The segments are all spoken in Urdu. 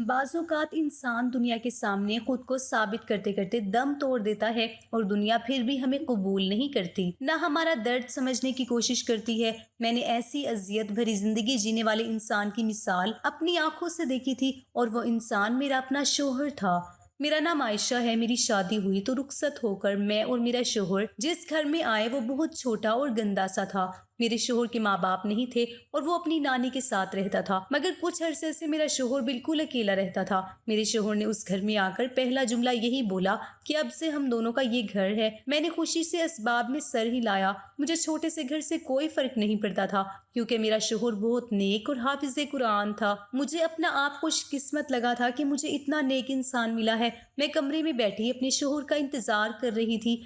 بعض اوقات انسان دنیا کے سامنے خود کو ثابت کرتے کرتے دم توڑ دیتا ہے اور دنیا پھر بھی ہمیں قبول نہیں کرتی، نہ ہمارا درد سمجھنے کی کوشش کرتی ہے۔ میں نے ایسی اذیت بھری زندگی جینے والے انسان کی مثال اپنی آنکھوں سے دیکھی تھی، اور وہ انسان میرا اپنا شوہر تھا۔ میرا نام عائشہ ہے۔ میری شادی ہوئی تو رخصت ہو کر میں اور میرا شوہر جس گھر میں آئے وہ بہت چھوٹا اور گندا سا تھا۔ میرے شوہر کے ماں باپ نہیں تھے اور وہ اپنی نانی کے ساتھ رہتا تھا، مگر کچھ عرصے سے میرا شوہر بالکل اکیلا رہتا تھا۔ میرے شوہر نے اس گھر میں آ کر پہلا جملہ یہی بولا کہ اب سے ہم دونوں کا یہ گھر ہے۔ میں نے خوشی سے اسباب میں سر ہلایا۔ مجھے چھوٹے سے گھر سے کوئی فرق نہیں پڑتا تھا، کیونکہ میرا شوہر بہت نیک اور حافظ قرآن تھا۔ مجھے اپنا آپ خوش قسمت لگا تھا کہ مجھے اتنا نیک انسان ملا ہے۔ میں کمرے میں بیٹھی اپنے شوہر کا انتظار کر رہی تھی۔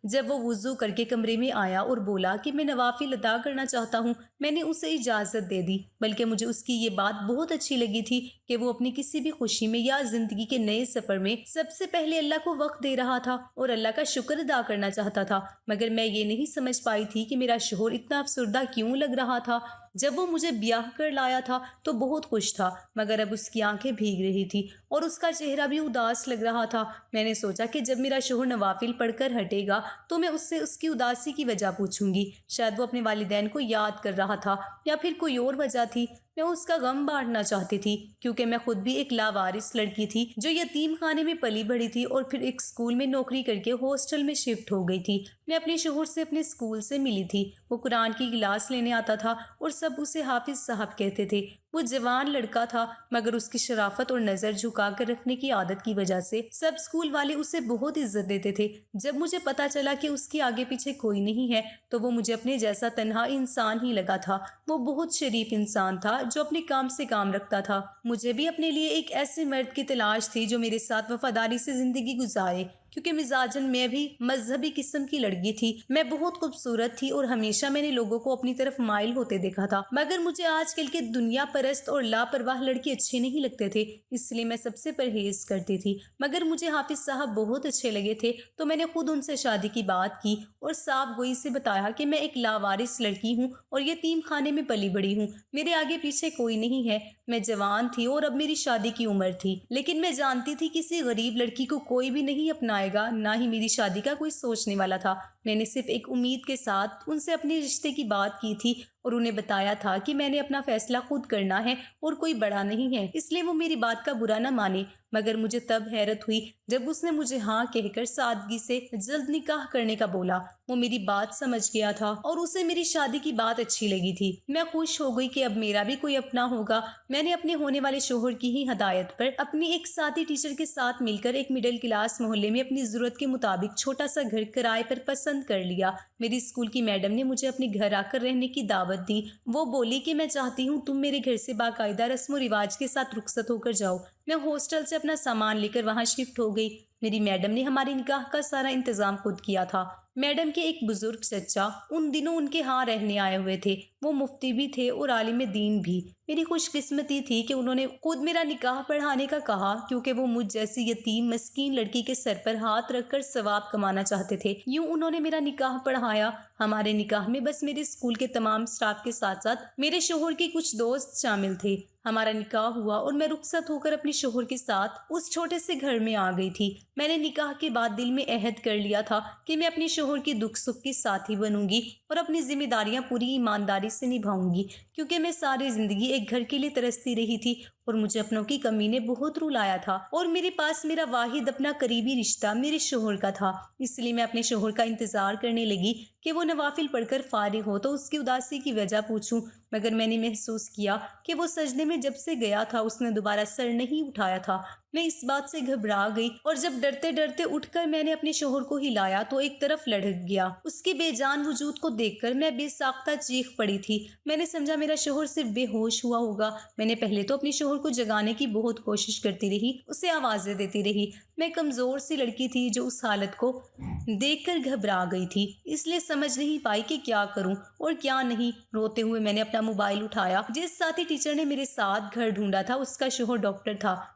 جب وہ وضو کر کے کمرے میں آیا اور بولا کہ میں نوافل ادا کرنا چاہتا ہوں، میں نے اسے اجازت دے دی۔ بلکہ مجھے اس کی یہ بات بہت اچھی لگی تھی کہ وہ اپنی کسی بھی خوشی میں یا زندگی کے نئے سفر میں سب سے پہلے اللہ کو وقت دے رہا تھا اور اللہ کا شکر ادا کرنا چاہتا تھا۔ مگر میں یہ نہیں سمجھ پائی تھی کہ میرا شوہر اتنا افسردہ کیوں لگ رہا تھا۔ جب وہ مجھے بیاہ کر لایا تھا تو بہت خوش تھا، مگر اب اس کی آنکھیں بھیگ رہی تھی اور اس کا چہرہ بھی اداس لگ رہا تھا۔ میں نے سوچا کہ جب میرا شوہر نوافل پڑھ کر ہٹے گا تو میں اس سے اس کی اداسی کی وجہ پوچھوں گی۔ شاید وہ اپنے والدین کو یاد کر رہا تھا یا پھر کوئی اور وجہ تھی۔ میں اس کا غم بانٹنا چاہتی تھی، کیونکہ میں خود بھی ایک لاوارث لڑکی تھی جو یتیم خانے میں پلی بڑھی تھی اور پھر ایک اسکول میں نوکری کر کے ہاسٹل میں شفٹ ہو گئی تھی۔ میں اپنے شوہر سے اپنے اسکول سے ملی تھی۔ وہ قرآن کی کلاس لینے آتا تھا اور سب اسے حافظ صاحب کہتے تھے۔ وہ جوان لڑکا تھا، مگر اس کی شرافت اور نظر جھکا کر رکھنے کی عادت کی وجہ سے سب اسکول والے اسے بہت عزت دیتے تھے۔ جب مجھے پتا چلا کہ اس کے آگے پیچھے کوئی نہیں ہے تو وہ مجھے اپنے جیسا تنہا انسان ہی لگا تھا۔ وہ بہت شریف انسان تھا جو اپنے کام سے کام رکھتا تھا۔ مجھے بھی اپنے لیے ایک ایسے مرد کی تلاش تھی جو میرے ساتھ وفاداری سے زندگی گزارے، کیونکہ مزاجن میں بھی مذہبی قسم کی لڑکی تھی۔ میں بہت خوبصورت تھی اور ہمیشہ میں نے لوگوں کو اپنی طرف مائل ہوتے دیکھا تھا، مگر مجھے آج کل کے دنیا پرست اور لاپرواہ لڑکے اچھے نہیں لگتے تھے، اس لیے میں سب سے پرہیز کرتی تھی۔ مگر مجھے حافظ صاحب بہت اچھے لگے تھے تو میں نے خود ان سے شادی کی بات کی اور صاف گوئی سے بتایا کہ میں ایک لاوارث لڑکی ہوں اور یتیم خانے میں پلی بڑی ہوں۔ میرے آگے پیچھے کوئی نہیں ہے۔ میں جوان تھی اور اب میری شادی کی عمر تھی، لیکن میں جانتی تھی کسی غریب لڑکی کو کوئی بھی نہیں اپنائے گا، نہ ہی میری شادی کا کوئی سوچنے والا تھا۔ میں نے صرف ایک امید کے ساتھ ان سے اپنے رشتے کی بات کی تھی اور انہیں بتایا تھا کہ میں نے اپنا فیصلہ خود کرنا ہے اور کوئی بڑا نہیں ہے، اس لیے وہ میری بات کا برا نہ مانے۔ مگر مجھے تب حیرت ہوئی جب اس نے مجھے ہاں کہہ کر سادگی سے جلد نکاح کرنے کا بولا۔ وہ میری بات سمجھ گیا تھا اور اسے میری شادی کی بات اچھی لگی تھی۔ میں خوش ہو گئی کہ اب میرا بھی کوئی اپنا ہوگا۔ میں نے اپنے ہونے والے شوہر کی ہی ہدایت پر اپنی ایک ساتھی ٹیچر کے ساتھ مل کر ایک مڈل کلاس محلے میں اپنی ضرورت کے مطابق چھوٹا سا گھر کرائے پر پسند کر لیا۔ میری اسکول کی میڈم نے مجھے اپنے گھر آ کر رہنے کی دعوت دی۔ وہ بولی کہ میں چاہتی ہوں تم میرے گھر سے باقاعدہ رسم و رواج کے ساتھ رخصت ہو کر جاؤ۔ میں ہاسٹل سے اپنا سامان لے کر وہاں شفٹ ہو گئی۔ میری میڈم نے ہماری نکاح کا سارا انتظام خود کیا تھا۔ میڈم کے ایک بزرگ چچا ان دنوں ان کے ہاں رہنے آئے ہوئے تھے۔ وہ مفتی بھی تھے اور عالم دین بھی۔ میری خوش قسمتی تھی کہ انہوں نے خود میرا نکاح پڑھانے کا کہا، کیونکہ وہ مجھ جیسی یتیم مسکین لڑکی کے سر پر ہاتھ رکھ کر ثواب کمانا چاہتے تھے۔ یوں انہوں نے میرا نکاح پڑھایا۔ ہمارے نکاح میں بس میرے اسکول کے تمام اسٹاف کے ساتھ ساتھ میرے شوہر کے کچھ دوست شامل تھے۔ ہمارا نکاح ہوا اور میں رخصت ہو کر اپنے شوہر کے ساتھ اس چھوٹے سے گھر میں آ گئی تھی۔ میں نے نکاح کے بعد دل میں عہد کر لیا تھا کہ میں اپنے شوہر کی دکھ سکھ کی ساتھی بنوں گی اور اپنی ذمہ داریاں پوری ایمانداری سے نبھاؤں گی، کیونکہ میں ساری زندگی ایک گھر کے لیے ترستی رہی تھی اور مجھے اپنوں کی کمی نے بہت رلایا تھا، اور میرے پاس میرا واحد اپنا قریبی رشتہ میرے شوہر کا تھا۔ اس لیے میں اپنے شوہر کا انتظار کرنے لگی کہ وہ نوافل پڑھ کر فارغ ہو تو اس کی اداسی کی وجہ پوچھوں، مگر میں نے محسوس کیا کہ وہ سجدے میں جب سے گیا تھا اس نے دوبارہ سر نہیں اٹھایا تھا۔ میں اس بات سے گھبرا گئی اور جب ڈرتے ڈرتے اٹھ کر میں نے اپنے شوہر کو ہلایا تو ایک طرف لڑک گیا۔ اس کے بے جان وجود کو دیکھ کر میں بے ساختہ چیخ پڑی تھی۔ میں نے سمجھا میرا شوہر صرف بے ہوش ہوا ہوگا۔ میں نے پہلے تو اپنے شوہر کو جگانے کی بہت کوشش کرتی رہی، اسے آوازیں دیتی رہی۔ میں کمزور سی لڑکی تھی جو اس حالت کو دیکھ کر گھبرا گئی تھی، اس لیے سمجھ نہیں پائی کہ کیا کروں اور کیا نہیں۔ روتے ہوئے میں نے اپنا موبائل اٹھایا۔ جس ساتھی ٹیچر نے میرے ساتھ گھر ڈھونڈا تھا اس کا شوہر ڈاکٹر تھا۔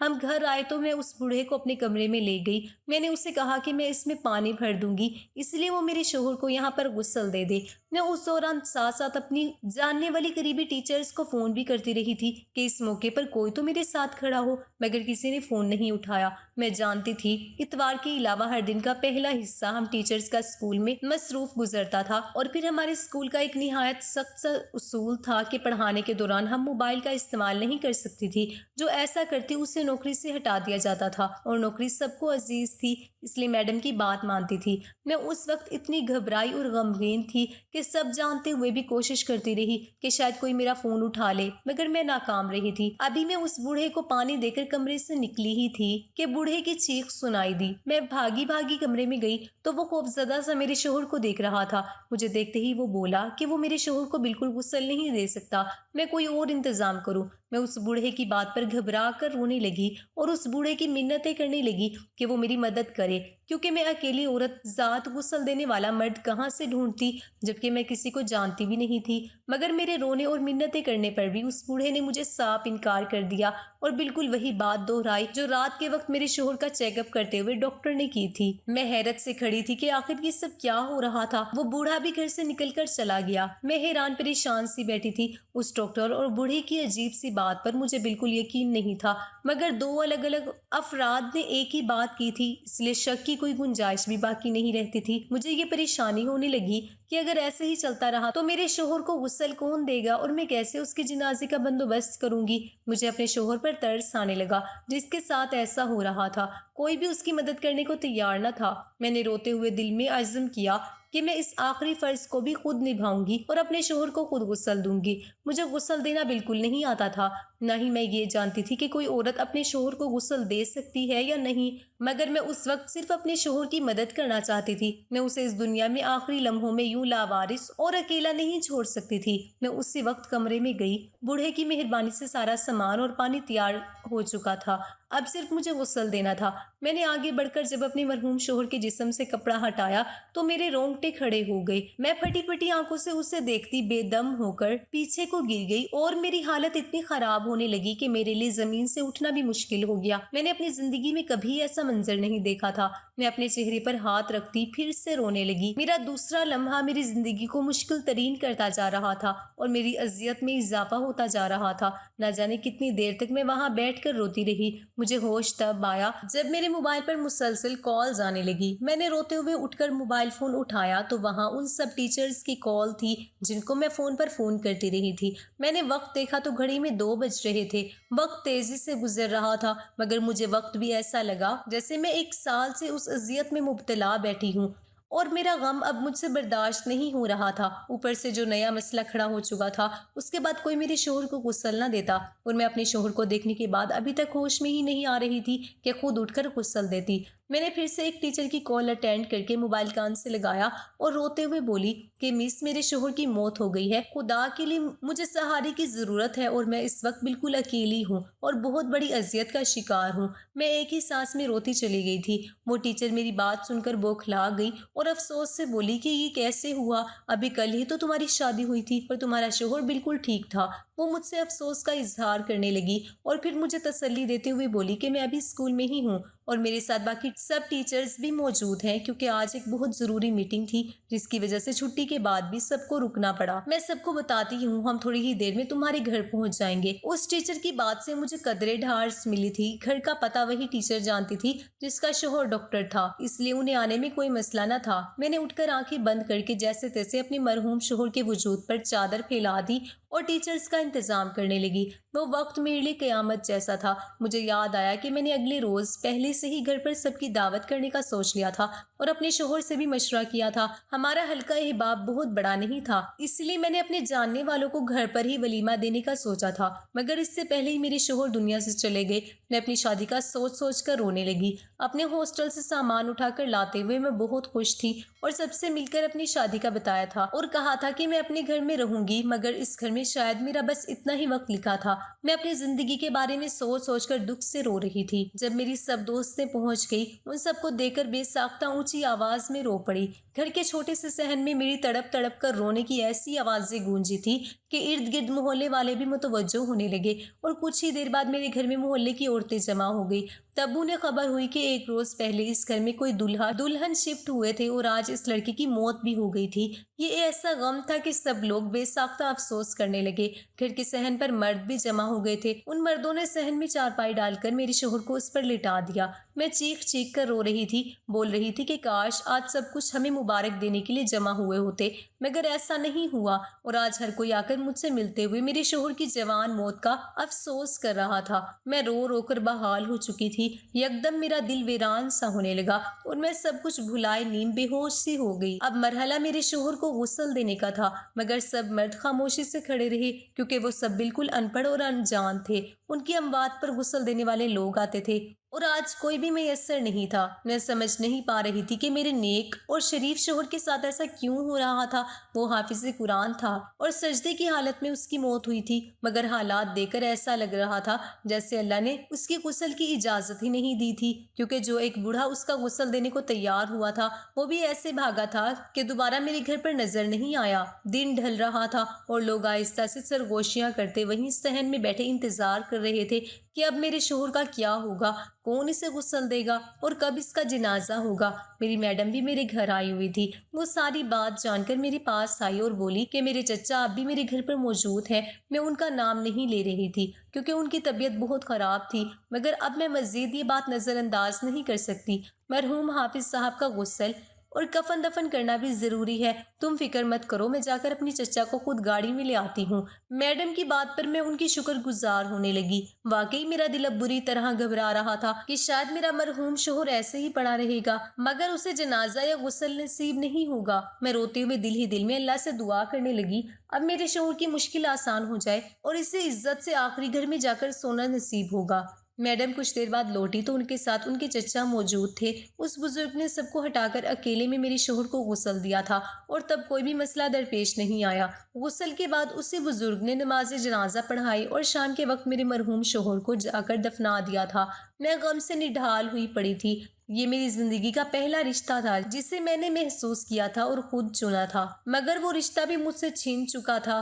ہم گھر آئے تو میں اس بوڑھے کو اپنے کمرے میں لے گئی. میں نے اسے کہا کہ میں اس میں پانی بھر دوں گی، اس لیے وہ میرے شوہر کو یہاں پر غسل دے دے. میں اس دوران ساتھ ساتھ اپنی جاننے والی قریبی ٹیچرز کو فون بھی کرتی رہی تھی کہ اس موقع پر کوئی تو میرے ساتھ کھڑا ہو، مگر کسی نے فون نہیں اٹھایا. میں جانتی تھی اتوار کے علاوہ ہر دن کا پہلا حصہ ہم ٹیچرز کا اسکول میں مصروف گزرتا تھا، اور پھر ہمارے اسکول کا ایک نہایت سخت سا اصول تھا کہ پڑھانے کے دوران ہم موبائل کا استعمال نہیں کر سکتی تھی. جو ایسا کرتی اسے نوکری سے ہٹا دیا جاتا تھا، اور نوکری سب کو عزیز تھی اس لیے میڈم کی بات مانتی تھی. میں اس وقت اتنی گھبرائی اور غمگین تھی کہ سب جانتے ہوئے بھی کوشش کرتی رہی کہ شاید کوئی میرا فون اٹھا لے، مگر میں ناکام رہی تھی. ابھی میں اس بوڑھے کو پانی دے کر کمرے سے نکلی ہی تھی کہ بوڑھے کی چیخ سنائی دی. میں بھاگی بھاگی کمرے میں گئی تو وہ خوفزدہ سا میرے شوہر کو دیکھ رہا تھا. مجھے دیکھتے ہی وہ بولا کہ وہ میرے شوہر کو بالکل غسل نہیں دے سکتا، میں کوئی اور انتظام کروں. میں اس بوڑھے کی بات پر گھبرا کر رونے لگی اور اس بوڑھے کی منتیں کرنے لگی کہ وہ میری مدد کرے، کیونکہ میں اکیلی عورت ذات غسل دینے والا مرد کہاں سے ڈھونڈتی، جبکہ میں کسی کو جانتی بھی نہیں تھی. مگر میرے رونے اور منتیں کرنے پر بھی اس بوڑھے نے مجھے صاف انکار کر دیا اور بالکل وہی بات دہرائی جو رات کے وقت میرے شوہر کا چیک اپ کرتے ہوئے ڈاکٹر نے کی تھی. میں حیرت سے کھڑی تھی کہ آخر یہ سب کیا ہو رہا تھا. وہ بوڑھا بھی گھر سے نکل کر چلا گیا. میں حیران پریشان سی بیٹھی تھی. اس ڈاکٹر اور بوڑھے کی عجیب سی بات پر مجھے بالکل یقین نہیں تھا، مگر دو الگ الگ افراد نے ایک ہی بات کی تھی، اس لیے شک کی کوئی گنجائش بھی باقی نہیں رہتی تھی. مجھے یہ پریشانی ہونے لگی کہ اگر ایسے ہی چلتا رہا تو میرے شوہر کو غسل کون دے گا اور میں کیسے اس کے جنازے کا بندوبست کروں گی. مجھے اپنے شوہر پر ترس آنے لگا جس کے ساتھ ایسا ہو رہا تھا. کوئی بھی اس کی مدد کرنے کو تیار نہ تھا. میں نے روتے ہوئے دل میں عزم کیا کہ میں اس آخری فرض کو بھی خود نبھاؤں گی اور اپنے شوہر کو خود غسل دوں گی. مجھے غسل دینا بالکل نہیں آتا تھا، نہ ہی میں یہ جانتی تھی کہ کوئی عورت اپنے شوہر کو غسل دے سکتی ہے یا نہیں، مگر میں اس وقت صرف اپنے شوہر کی مدد کرنا چاہتی تھی. میں اسے اس دنیا میں آخری لمحوں میں یوں لاوارث اور اکیلا نہیں چھوڑ سکتی تھی. میں اسی وقت کمرے میں گئی. بوڑھے کی مہربانی سے سارا سامان اور پانی تیار ہو چکا تھا، اب صرف مجھے غسل دینا تھا. میں نے آگے بڑھ کر جب اپنے مرحوم شوہر کے جسم سے کپڑا ہٹایا تو میرے رونگٹے کھڑے ہو گئے. میں پھٹی پھٹی آنکھوں سے اسے دیکھتی بے دم ہو کر پیچھے کو گر گئی اور میری حالت اتنی خراب ہونے لگی کہ میرے لیے زمین سے اٹھنا بھی مشکل ہو گیا. میں نے اپنی زندگی میں کبھی ایسا منظر نہیں دیکھا تھا. میں اپنے چہرے پر ہاتھ رکھتی پھر سے رونے لگی. میرا دوسرا لمحہ میری زندگی کو مشکل ترین کرتا جا رہا تھا اور میری اذیت میں اضافہ ہوتا جا رہا تھا. نہ جانے کتنی دیر تک میں وہاں بیٹھ کر روتی رہی. مجھے ہوش تب آیا جب میرے موبائل پر مسلسل کالز آنے لگی. میں نے روتے ہوئے اٹھ کر موبائل فون اٹھایا تو وہاں ان سب ٹیچرز کی کال تھی جن کو میں فون پر فون کرتی رہی تھی. میں نے وقت دیکھا تو گھڑی میں 2 بج رہے تھے. وقت تیزی سے گزر رہا تھا، مگر مجھے وقت بھی ایسا لگا جیسے میں 1 سال سے اس اذیت میں مبتلا بیٹھی ہوں اور میرا غم اب مجھ سے برداشت نہیں ہو رہا تھا. اوپر سے جو نیا مسئلہ کھڑا ہو چکا تھا، اس کے بعد کوئی میرے شوہر کو غسل نہ دیتا اور میں اپنے شوہر کو دیکھنے کے بعد ابھی تک ہوش میں ہی نہیں آ رہی تھی کہ خود اٹھ کر غسل دیتی. میں نے پھر سے ایک ٹیچر کی کال اٹینڈ کر کے موبائل کان سے لگایا اور روتے ہوئے بولی کہ مس میرے شوہر کی موت ہو گئی ہے. خدا کے لیے مجھے سہارے کی ضرورت ہے اور میں اس وقت بالکل اکیلی ہوں اور بہت بڑی اذیت کا شکار ہوں. میں ایک ہی سانس میں روتی چلی گئی تھی. وہ ٹیچر میری بات سن کر بوکھلا گئی اور افسوس سے بولی کہ یہ کیسے ہوا، ابھی کل ہی تو تمہاری شادی ہوئی تھی اور تمہارا شوہر بالکل ٹھیک تھا. وہ مجھ سے افسوس کا اظہار کرنے لگی اور پھر مجھے تسلی دیتے ہوئے بولی کہ میں ابھی اسکول میں ہی ہوں اور میرے ساتھ باقی سب ٹیچرز بھی موجود ہیں کیونکہ آج ایک بہت ضروری میٹنگ تھی جس کی وجہ سے چھٹی کے بعد بھی سب کو رکنا پڑا. میں سب کو بتاتی ہوں ہم تھوڑی ہی دیر میں تمہارے گھر پہنچ جائیں گے. اس ٹیچر کی بات سے مجھے قدرے ڈھارس ملی تھی. گھر کا پتہ وہی ٹیچر جانتی تھی جس کا شوہر ڈاکٹر تھا، اس لیے انہیں آنے میں کوئی مسئلہ نہ تھا. میں نے اٹھ کر آنکھیں بند کر کے جیسے تیسے اپنے مرحوم شوہر کے وجود پر چادر پھیلا دی اور ٹیچرز کا انتظام کرنے لگی. وہ وقت میرے لیے قیامت جیسا تھا. مجھے یاد آیا کہ میں نے اگلے روز پہلے سے ہی گھر پر سب کی دعوت کرنے کا سوچ لیا تھا اور اپنے شوہر سے بھی مشورہ کیا تھا. ہمارا حلقہ احباب بہت بڑا نہیں تھا، اس لیے میں نے اپنے جاننے والوں کو گھر پر ہی ولیمہ دینے کا سوچا تھا، مگر اس سے پہلے ہی میرے شوہر دنیا سے چلے گئے. میں اپنی شادی کا سوچ سوچ کر رونے لگی. اپنے ہاسٹل سے سامان اٹھا کر لاتے ہوئے میں بہت خوش تھی اور سب سے مل کر اپنی شادی کا بتایا تھا اور کہا تھا کہ میں اپنے گھر میں رہوں گی مگر اس گھر میں شاید میرا بس اتنا ہی وقت لکھا تھا۔ میں اپنی زندگی کے بارے میں سوچ سوچ کر دکھ سے رو رہی تھی۔ جب میری سب دوستیں پہنچ گئی، ان سب کو دیکھ کر بے ساختہ اونچی آواز میں رو پڑی۔ گھر کے چھوٹے سے صحن میں میری تڑپ تڑپ کر رونے کی ایسی آوازیں گونجی تھی کہ ارد گرد محلے والے بھی متوجہ ہونے لگے، اور کچھ ہی دیر بعد میرے گھر میں محلے کی عورتیں جمع ہو گئی۔ تب انہیں خبر ہوئی کہ ایک روز پہلے اس گھر میں کوئی دلہن شفٹ ہوئے تھے اور آج اس لڑکی کی موت بھی ہو گئی تھی۔ یہ ایسا غم تھا کہ سب لوگ بے ساختہ افسوس کرنے لگے۔ گھر کے صحن پر مرد بھی جمع ہو گئے تھے۔ ان مردوں نے صحن میں چارپائی ڈال کر میرے شوہر کو اس پر لٹا دیا۔ میں چیخ چیخ کر رو رہی تھی، بول رہی تھی کہ کاش آج سب کچھ ہمیں مبارک دینے کے لیے جمع ہوئے ہوتے، مگر ایسا نہیں ہوا، اور آج ہر کوئی آ کر مجھ سے ملتے ہوئے میرے شوہر کی جوان موت کا افسوس کر رہا تھا۔ میں رو رو کر بحال ہو چکی تھی۔ یکدم میرا دل ویران سا ہونے لگا اور میں سب کچھ بھلائے نیم بے ہوش سی ہو گئی۔ اب مرحلہ میرے شوہر کو غسل دینے کا تھا، مگر سب مرد خاموشی سے کھڑے رہے، کیونکہ وہ سب بالکل ان پڑھ اور انجان تھے۔ ان کی اموات پر غسل دینے والے لوگ آتے تھے، اور آج کوئی بھی میسر نہیں تھا۔ میں سمجھ نہیں پا رہی تھی کہ میرے نیک اور شریف شوہر کے ساتھ ایسا کیوں ہو رہا تھا۔ وہ حافظ قرآن تھا اور سجدے کی حالت میں اس کی موت ہوئی تھی، مگر حالات دیکھ کر ایسا لگ رہا تھا جیسے اللہ نے اس کی غسل کی اجازت ہی نہیں دی تھی، کیونکہ جو ایک بوڑھا اس کا غسل دینے کو تیار ہوا تھا وہ بھی ایسے بھاگا تھا کہ دوبارہ میرے گھر پر نظر نہیں آیا۔ دن ڈھل رہا تھا اور لوگ آہستہ سے سرگوشیاں کرتے وہیں صحن میں بیٹھے انتظار کر رہے تھے کہ اب میرے شوہر کا کیا ہوگا، کون اسے غسل دے گا اور کب اس کا جنازہ ہوگا۔ میری میڈم بھی میرے گھر آئی ہوئی تھی۔ وہ ساری بات جان کر میرے پاس آئی اور بولی کہ میرے چچا اب بھی میرے گھر پر موجود ہیں۔ میں ان کا نام نہیں لے رہی تھی کیونکہ ان کی طبیعت بہت خراب تھی، مگر اب میں مزید یہ بات نظر انداز نہیں کر سکتی۔ مرحوم حافظ صاحب کا غسل اور کفن دفن کرنا بھی ضروری ہے۔ تم فکر مت کرو، میں جا کر اپنی چچا کو خود گاڑی میں لے آتی ہوں۔ میڈم کی بات پر میں ان کی شکر گزار ہونے لگی۔ واقعی میرا دل اب بری طرح گھبرا رہا تھا کہ شاید میرا مرحوم شوہر ایسے ہی پڑا رہے گا، مگر اسے جنازہ یا غسل نصیب نہیں ہوگا۔ میں روتے ہوئے دل ہی دل میں اللہ سے دعا کرنے لگی، اب میرے شوہر کی مشکل آسان ہو جائے اور اسے عزت سے آخری گھر میں جا کر سونا نصیب ہوگا۔ میڈم کچھ دیر بعد لوٹی تو ان کے ساتھ ان کے چچا موجود تھے۔ اس بزرگ نے سب کو ہٹا کر اکیلے میں میرے شوہر کو غسل دیا تھا، اور تب کوئی بھی مسئلہ درپیش نہیں آیا۔ غسل کے بعد اسی بزرگ نے نماز جنازہ پڑھائی اور شام کے وقت میرے مرحوم شوہر کو جا کر دفنا دیا تھا۔ میں غم سے نڈھال ہوئی پڑی تھی۔ یہ میری زندگی کا پہلا رشتہ تھا جسے میں نے محسوس کیا تھا اور خود چنا تھا، مگر وہ رشتہ بھی مجھ سے چھین چکا تھا۔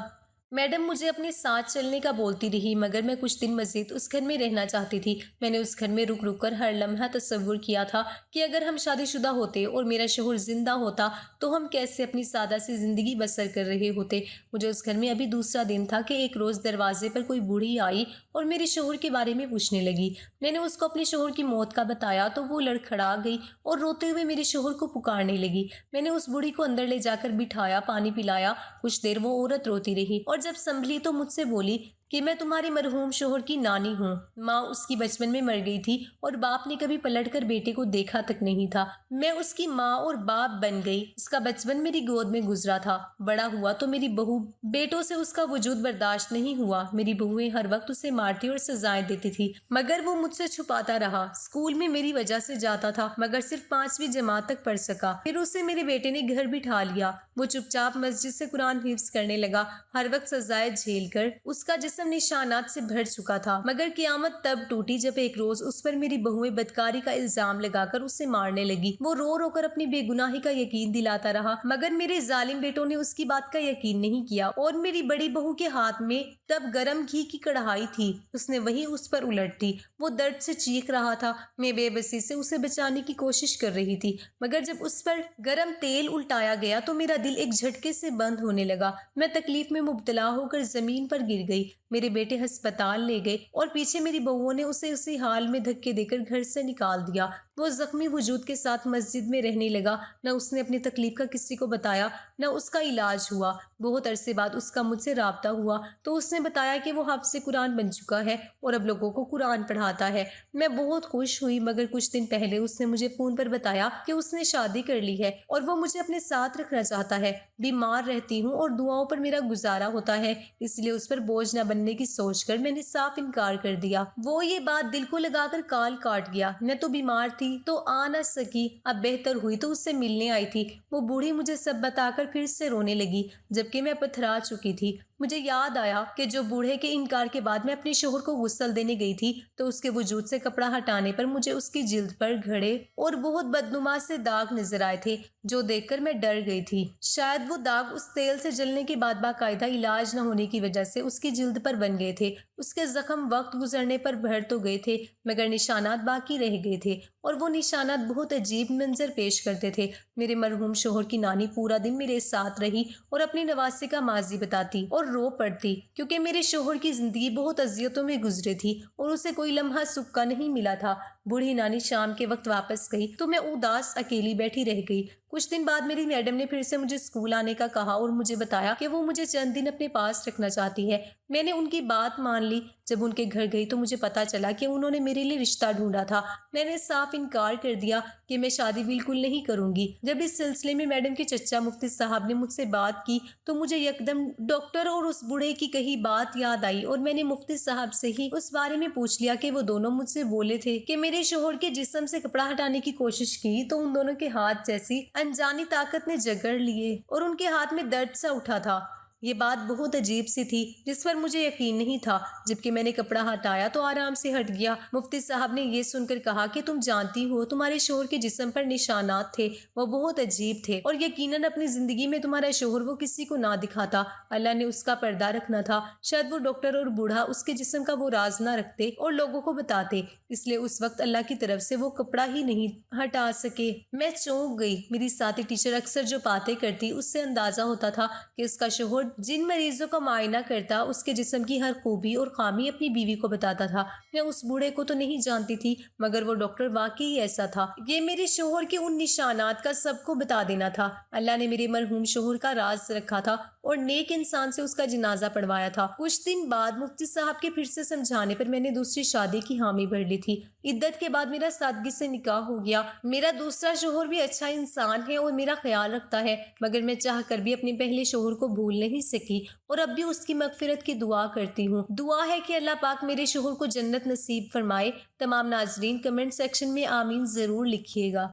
میڈم مجھے اپنے ساتھ چلنے کا بولتی رہی، مگر میں کچھ دن مزید اس گھر میں رہنا چاہتی تھی۔ میں نے اس گھر میں رک رک کر ہر لمحہ تصور کیا تھا کہ اگر ہم شادی شدہ ہوتے اور میرا شوہر زندہ ہوتا تو ہم کیسے اپنی سادہ سی زندگی بسر کر رہے ہوتے۔ مجھے اس گھر میں ابھی دوسرا دن تھا کہ ایک روز دروازے پر کوئی بوڑھی آئی اور میرے شوہر کے بارے میں پوچھنے لگی۔ میں نے اس کو اپنے شوہر کی موت کا بتایا تو وہ لڑکھڑا گئی اور روتے ہوئے میرے شوہر کو پکارنے لگی۔ میں نے اس بوڑھی کو اندر لے جا کر بٹھایا، پانی پلایا۔ کچھ دیر وہ عورت روتی رہی اور جب سنبھلی تو مجھ سے بولی کہ میں تمہارے مرحوم شوہر کی نانی ہوں۔ ماں اس کی بچپن میں مر گئی تھی اور باپ نے کبھی پلٹ کر بیٹے کو دیکھا تک نہیں تھا۔ میں اس کی ماں اور باپ بن گئی۔ اس کا بچپن میری گود میں گزرا تھا۔ بڑا ہوا تو میری بہو بیٹوں سے اس کا وجود برداشت نہیں ہوا۔ میری بہویں ہر وقت اسے مارتی اور سزائیں دیتی تھی، مگر وہ مجھ سے چھپاتا رہا۔ اسکول میں میری وجہ سے جاتا تھا، مگر صرف 5ویں جماعت تک پڑھ سکا۔ پھر اسے میرے بیٹے نے گھر بٹھا لیا۔ وہ چپ چاپ مسجد سے قرآن حفظ کرنے لگا، ہر وقت سزائیں جھیل کر۔ اس کا جسم نشانات سے بھر چکا تھا، مگر قیامت تب ٹوٹی جب ایک روز اس پر میری بہویں بدکاری کا الزام لگا کر اسے مارنے لگی۔ وہ رو رو کر اپنی بے گناہی کا یقین دلاتا رہا، مگر میرے ظالم بیٹوں نے اس کی بات کا یقین نہیں کیا، اور میری بڑی بہو کے ہاتھ میں تب گرم گھی کی کڑھائی تھی، اس نے وہی اس پر الٹ دی۔ وہ درد سے چیخ رہا تھا۔ میں بے بسی سے اسے بچانے کی کوشش کر رہی تھی، مگر جب اس پر گرم تیل الٹایا گیا تو میرا دل ایک جھٹکے سے بند ہونے لگا۔ میں تکلیف میں مبتلا ہو کر زمین پر گر گئی۔ میرے بیٹے ہسپتال لے گئے اور پیچھے میری بہوؤں نے اسے اسی حال میں دھکے دے کر گھر سے نکال دیا۔ وہ زخمی وجود کے ساتھ مسجد میں رہنے لگا۔ نہ اس نے اپنی تکلیف کا کسی کو بتایا، نہ اس کا علاج ہوا۔ بہت عرصے بعد اس کا مجھ سے رابطہ ہوا تو اس نے بتایا کہ وہ حافظ قرآن بن چکا ہے اور اب لوگوں کو قرآن پڑھاتا ہے۔ میں بہت خوش ہوئی، مگر کچھ دن پہلے اس نے مجھے فون پر بتایا کہ اس نے شادی کر لی ہے اور وہ مجھے اپنے ساتھ رکھنا چاہتا ہے۔ بیمار رہتی ہوں اور دعاؤں پر میرا گزارا ہوتا ہے، اس لیے اس پر بوجھ نہ بننے کی سوچ کر میں نے صاف انکار کر دیا۔ وہ یہ بات دل کو لگا کر کال کاٹ گیا۔ میں تو بیمار تھی تو آ نہ سکی، اب بہتر ہوئی تو اس سے ملنے آئی تھی۔ وہ بوڑھی مجھے سب بتا کر پھر سے رونے لگی، جبکہ میں پتھرا چکی تھی۔ مجھے یاد آیا کہ جو بوڑھے کے انکار کے بعد میں اپنے شوہر کو غسل دینے گئی تھی تو اس کے وجود سے کپڑا ہٹانے پر مجھے اس کی جلد پر گھڑے اور بہت بدنما سے داغ نظر آئے تھے، جو دیکھ کر میں ڈر گئی تھی۔ شاید وہ داغ اس تیل سے جلنے کے بعد باقاعدہ علاج نہ ہونے کی وجہ سے اس کی جلد پر بن گئے تھے۔ اس کے زخم وقت گزرنے پر بھر تو گئے تھے مگر نشانات باقی رہ گئے تھے، اور وہ نشانات بہت عجیب منظر پیش کرتے تھے۔ میرے مرحوم شوہر کی نانی پورا دن میرے ساتھ رہی اور اپنی نواسے کا ماضی بتاتی اور رو پڑتی، کیونکہ میرے شوہر کی زندگی بہت اذیتوں میں گزری تھی اور اسے کوئی لمحہ سکھ کا نہیں ملا تھا۔ بوڑھی نانی شام کے وقت واپس گئی تو میں اداس اکیلی بیٹھی رہ گئی۔ کچھ دن بعد میری میڈم نے پھر سے مجھے اسکول آنے کا کہا اور مجھے بتایا کہ وہ مجھے چند دن اپنے پاس رکھنا چاہتی ہے۔ میں نے ان کی بات مان لی۔ جب ان کے گھر گئی تو مجھے پتا چلا کہ انہوں نے میرے لیے رشتہ ڈھونڈا تھا۔ میں نے صاف انکار کر دیا کہ میں شادی بالکل نہیں کروں گی۔ جب اس سلسلے میں میڈم کے چچا مفتی صاحب نے مجھ سے بات کی تو مجھے یکدم ڈاکٹر اور اس بوڑھے کی کہی بات یاد آئی، اور میں نے مفتی صاحب سے ہی اس بارے میں پوچھ لیا کہ وہ دونوں مجھ سے بولے تھے کہ میرے شوہر کے جسم سے کپڑا ہٹانے کی کوشش کی تو ان دونوں کے ہاتھ جیسی انجانی طاقت نے جگڑ لیے اور ان کے ہاتھ میں درد سا اٹھا تھا۔ یہ بات بہت عجیب سی تھی جس پر مجھے یقین نہیں تھا۔ جبکہ میں نے کپڑا ہٹایا تو آرام سے ہٹ گیا۔ مفتی صاحب نے یہ سن کر کہا کہ تم جانتی ہو تمہارے شوہر کے جسم پر نشانات تھے، وہ بہت عجیب تھے، اور یقیناً اپنی زندگی میں تمہارا شوہر وہ کسی کو نہ دکھاتا۔ اللہ نے اس کا پردہ رکھنا تھا۔ شاید وہ ڈاکٹر اور بوڑھا اس کے جسم کا وہ راز نہ رکھتے اور لوگوں کو بتاتے، اس لیے اس وقت اللہ کی طرف سے وہ کپڑا ہی نہیں ہٹا سکے۔ میں چونک گئی۔ میری ساتھی ٹیچر اکثر جو باتیں کرتی اس سے اندازہ ہوتا تھا کہ اس کا شوہر جن مریضوں کا معائنہ کرتا اس کے جسم کی ہر خوبی اور خامی اپنی بیوی کو بتاتا تھا۔ میں اس بوڑھے کو تو نہیں جانتی تھی مگر وہ ڈاکٹر واقعی ایسا تھا۔ یہ میرے شوہر کے ان نشانات کا سب کو بتا دینا تھا۔ اللہ نے میرے مرحوم شوہر کا راز رکھا تھا اور نیک انسان سے اس کا جنازہ پڑھوایا تھا۔ کچھ دن بعد مفتی صاحب کے پھر سے سمجھانے پر میں نے دوسری شادی کی حامی بھر لی تھی۔ عدت کے بعد میرا سادگی سے نکاح ہو گیا۔ میرا دوسرا شوہر بھی اچھا انسان ہے اور میرا خیال رکھتا ہے، مگر میں چاہ کر بھی اپنے پہلے شوہر کو بھول نہیں سکی اور اب بھی اس کی مغفرت کی دعا کرتی ہوں۔ دعا ہے کہ اللہ پاک میرے شوہر کو جنت نصیب فرمائے۔ تمام ناظرین کمنٹ سیکشن میں آمین ضرور لکھیے گا۔